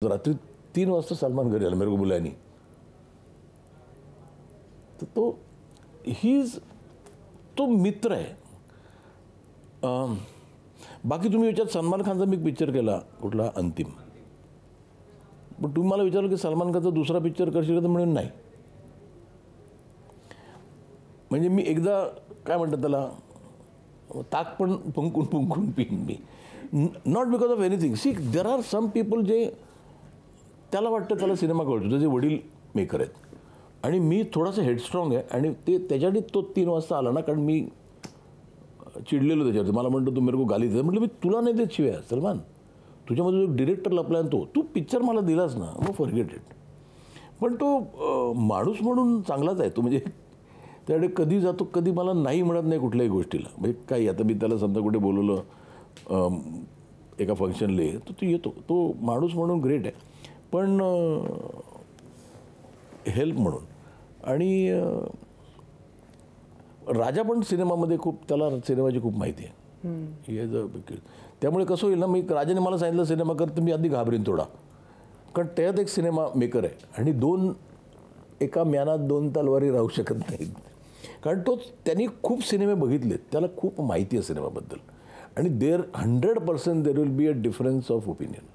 रात्री 3 वाजता सलमान घरी आला, मेरे को बुलाया नहीं. तर तो मित्र आहे. बाकी तुम्ही विचार, सलमान खानचा मी पिक्चर केला कुठला, अंतिम. पण तुम्ही मला विचारलं की सलमान खानचा दुसरा पिक्चर करशील तर म्हणून नाही. म्हणजे मी एकदा काय म्हणतात त्याला, ताक पण फुंकून फुंकून पिईन मी. Not because of anything. See, there are some people जे त्याला वाटतं त्याला सिनेमा कळतो, त्याचे वडील मेकर आहेत. आणि मी थोडासा हेडस्ट्रॉंग आहे आणि ते त्याच्यासाठी तो 3 वाजता आला ना, कारण मी चिडलेलो त्याच्यावरती. मला म्हणतो तू मेरे को गाली दे. म्हटलं मी तुला नाही देत शिवाय सलमान, तुझ्यामध्ये जो डिरेक्टर लपला आहे तू पिक्चर मला दिलास ना, मग फॉरगेट इट. पण तो माणूस म्हणून चांगलाच आहे तो. म्हणजे त्याकडे कधी जातो, कधी मला नाही म्हणत नाही कुठल्याही गोष्टीला. म्हणजे काही आता मी त्याला समजा कुठे बोलवलं एका फंक्शनले तर तो येतो. तो माणूस म्हणून ग्रेट आहे. पण हेल्प म्हणून. आणि राजा पण सिनेमामध्ये खूप, त्याला सिनेमाची खूप माहिती आहे. त्यामुळे कसं होईल ना, मी राजाने मला सांगितलं सिनेमा कर, तर मी आधी घाबरीन थोडा, कारण त्यात एक सिनेमा मेकर आहे. आणि एका म्यानात 2 तलवारी राहू शकत नाहीत. कारण त्यांनी खूप सिनेमे बघितलेत, त्याला खूप माहिती आहे सिनेमाबद्दल. आणि 100% there will be a difference of opinion.